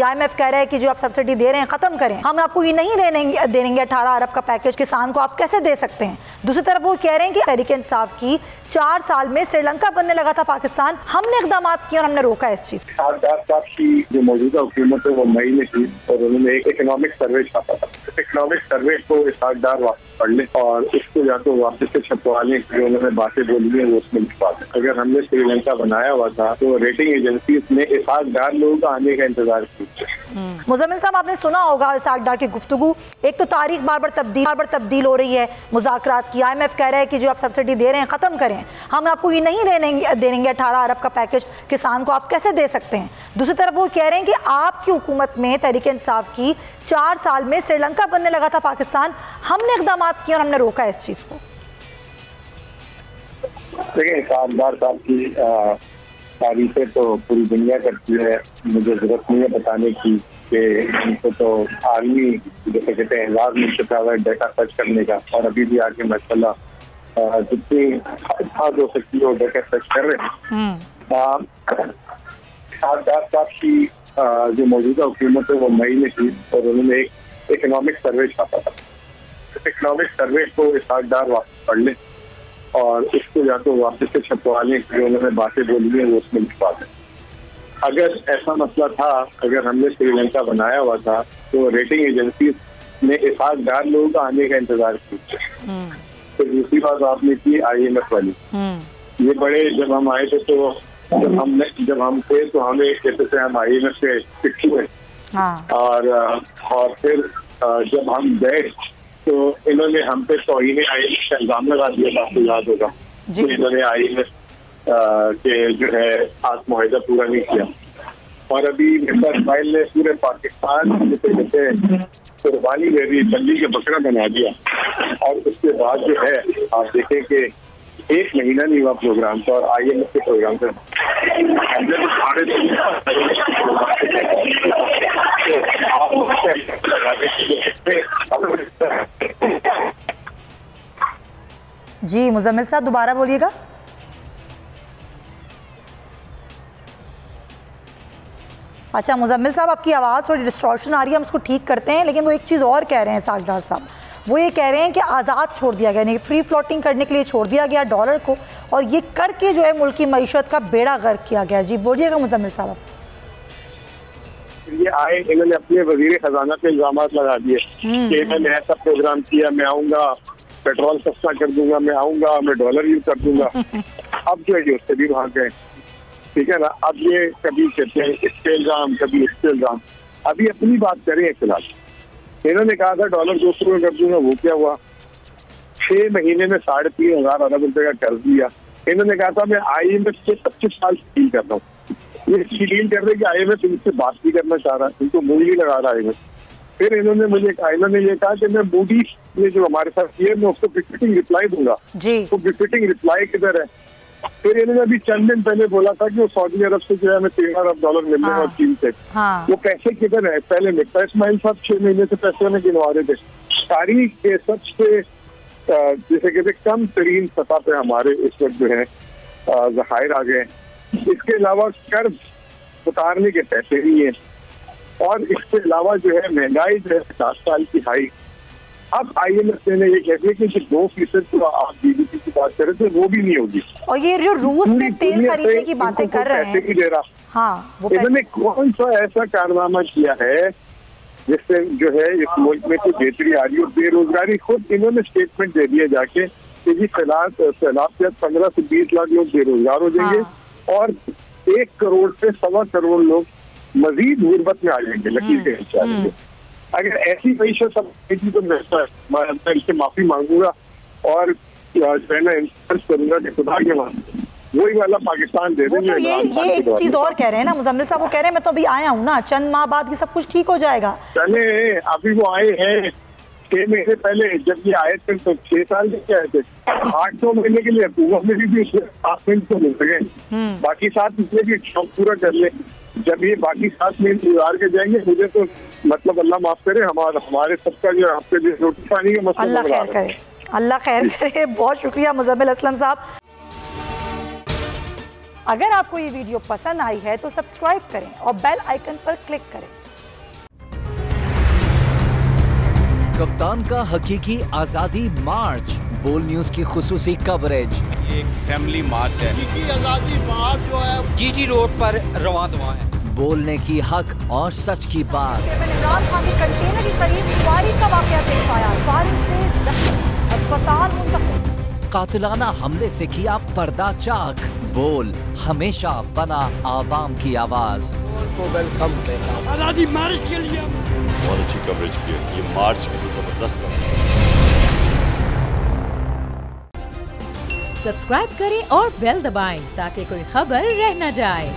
IMF कह रहा है कि जो आप सब्सिडी दे रहे हैं खत्म करें, हम आपको ये नहीं देंगे 18 अरब का पैकेज किसान को आप कैसे दे सकते हैं। दूसरी तरफ वो कह रहे हैं कि तहरीक-ए-इंसाफ की 4 साल में श्रीलंका बनने लगा था पाकिस्तान, हमने इकदाम किए और हमने रोका इस चीज। साहब की जो मौजूदा हुकूमत है वो मई में थी और उन्होंने एक इकोनॉमिक सर्वे छापा था। इकोनॉमिक सर्वे को इसाकदार वापस पढ़ लें और इसको या तो वापस से छपवा लें, जो उन्होंने बातें बोली है वो उसमें लिखवा दें। अगर हमने श्रीलंका बनाया हुआ था तो रेटिंग एजेंसी ने इसाकदार लोगों का आने का इंतजार किया। मुजम्मिल साहब, आपने सुना होगा इसाकदार की गुफ्तगू, एक तो तारीख बार बार तब्दील हो रही है मुज़ाकरात की। IMF कह रहा है कि जो आप सब्सिडी दे रहे हैं खत्म करें, हम आपको ये नहीं देंगे 18 अरब का पैकेज किसान को आप कैसे दे सकते हैं। दूसरी तरफ वो कह रहे हैं कि आपकी हुकूमत में तहरीक-ए-इंसाफ की 4 साल में श्रीलंका बनने लगा था पाकिस्तान, हमने इकदाम किए और हमने रोका इस चीज को। देखिए, इसाकदार साहब की तारीफें तो पूरी दुनिया करती है, मुझे जरूरत नहीं है बताने की कि उनको तो आर्मी जैसे कहते हैं एजाज मिल चुका हुआ है डेटा सर्च करने का, और अभी भी आगे माशाल्लाह जितनी खाद हो सकती है वो डेटा सर्च कर रहे हैं। इसाकदार साहब की जो मौजूदा हुकूमत है वो मई में थी और उन्होंने एक इकोनॉमिक सर्वे छापा था। इकोनॉमिक सर्वे को इसाकदार वापस पढ़ लें और इसको या तो वापस से छपवा लें, जो उन्होंने बातें बोली है वो उसमें लिखवा दें। अगर ऐसा मसला था, अगर हमने श्रीलंका बनाया हुआ था तो रेटिंग एजेंसी ने इसाकदार लोगों का आने का इंतजार किया। तो दूसरी बात आपने की IMF वाली, ये बड़े जब हम आए थे तो जब हम थे तो हमें कहते थे हम IMF से पिट्ठू हैं, और फिर जब हम गए तो इन्होंने हम पे तौहीन IMF का इल्जाम लगा दिया, आपको याद होगा। तो इन्होंने IMF के जो है खास मुआहिदा पूरा नहीं किया, और अभी मिस्टर इस्माइल ने पूरे पाकिस्तान जैसे कुर्बानी दे दी, बल्ली के बकरा बना दिया, और उसके बाद जो है आप देखें कि 1 महीना नहीं हुआ प्रोग्राम का और IMF के प्रोग्राम का जी। मुजम्मिल साहब दोबारा बोलिएगा। अच्छा मुजम्मिल साहब, आपकी आवाज़ थोड़ी डिस्टॉर्शन आ रही है, हम उसको ठीक करते हैं। लेकिन वो एक चीज़ और कह रहे हैं इसाकदार साहब, वो ये कह रहे हैं कि आज़ाद छोड़ दिया गया, यानी फ्री फ्लोटिंग करने के लिए छोड़ दिया गया डॉलर को, और ये करके जो है मुल्क की मईशत का बेड़ा गर्क किया गया। जी बोलिएगा मुजम्मिल साहब। ये आए, इन्होंने अपने वजीर खजाना पे इल्जाम लगा दिए कि मैंने ऐसा प्रोग्राम किया, मैं आऊँगा पेट्रोल सस्ता कर दूंगा, मैं आऊँगा मैं डॉलर यूज कर दूंगा। अब जो है उससे भी भाग गए, ठीक है ना। अब ये कभी कहते हैं इसके इल्जाम, कभी इसके इल्जाम। अभी अपनी बात करें फिलहाल, इन्होंने कहा था डॉलर 200 में कर दूंगा, वो क्या हुआ? 6 महीने में 3,500 अरब रुपए का कर्ज दिया। इन्होंने कहा था मैं IMF से 25 साल डील कर रहा हूँ, ये डील कर रहे कि IMF इनसे बात भी करना चाह रहा है, इनको मूल ही लगा रहा है IMF। फिर इन्होंने ये कहा कि मैं मूडीज ने जो हमारे साथ किए मैं उसको बिफिटिंग रिप्लाई दूंगा, तो बिफिटिंग रिप्लाई किधर है? फिर इन्होंने अभी चंद दिन पहले बोला था कि वो सऊदी अरब से जो है हमें 13 अरब डॉलर मिलने और चीन से, वो पैसे किधर है? पहले मिर्जा इस्माइल साहब 6 महीने से पैसे में गिनवा रहे थे। तारीख के सबसे जैसे कहते कम तरीन सतह पे हमारे इस वक्त जो है ज़खायर आ गए। इसके अलावा कर्ज उतारने के पैसे नहीं है, और इसके अलावा जो है महंगाई जो है 50 साल की हाई। अब IMF ने ये कह दिया कि 2% तो आप GDP की बात कर रहे थे वो भी नहीं होगी, और ये जो रूस से तेल खरीदने की बातें कर रहे हैं नहीं दे रहा। इन्होंने कौन सा ऐसा कारनामा किया है जिससे जो है इस मुल्क में कोई बेहतरी आ रही है? बेरोजगारी खुद इन्होंने स्टेटमेंट दे दिया जाके कि जी सैलाब से 15 से 20 लाख लोग बेरोजगार हो जाएंगे, और 1 करोड़ से 1.25 करोड़ लोग मजीद गुर्बत में आ जाएंगे, लकीर के नीचे आ जाएंगे। अगर ऐसी मीशत सब तो मैं इससे माफी मांगूंगा और करूंगा कि खुदा के वही वाला पाकिस्तान दे देंगे। तो ये एक चीज और कह रहे हैं ना मुजम्मिल साहब, वो कह रहे हैं मैं तो अभी आया हूँ ना, चंद माह बाद ये सब कुछ ठीक हो जाएगा। चले अभी वो आए हैं 6 महीने पहले, जब ये आए थे तो 6 साल के आए थे। 8-9 महीने के लिए हुकूमत में भी 7 महीने तो मिल सके, बाकी 7 महीने भी शौक पूरा कर ले। जब ये बाकी 7 महीने गुजार के जाएंगे, मुझे तो मतलब अल्लाह माफ करे हमारे सबका जो आपके जो रोटी पानी का मसला, अल्लाह खैर करे, अल्लाह खैर करे। बहुत शुक्रिया मुजम्मिल असलम साहब। अगर आपको ये वीडियो पसंद आई है तो सब्सक्राइब करें और बेल आइकन पर क्लिक करें कप्तान का हकीकी आजादी मार्च, बोल न्यूज की खुसूसी कवरेज। ये एक फैमिली मार्च है। हकीकी आजादी मार्च जो है जीटी रोड पर रवां दवा है। बोलने की हक और सच की बात। इमरान खान के कंटेनर के करीब फायरिंग का वाकया पेश आया, फायरिंग से जख्मी, अस्पताल मुंतकिल। कातिलाना हमले से किया पर्दा चाक, बोल हमेशा बना आवाम की आवाज। को वेलकम कहता हूं। आजादी मार्च के लिए बहुत अच्छी कवरेज की है, ये मार्च की तो जबरदस्त कवरेज। सब्सक्राइब करें और बेल दबाएं ताकि कोई खबर रह न जाए।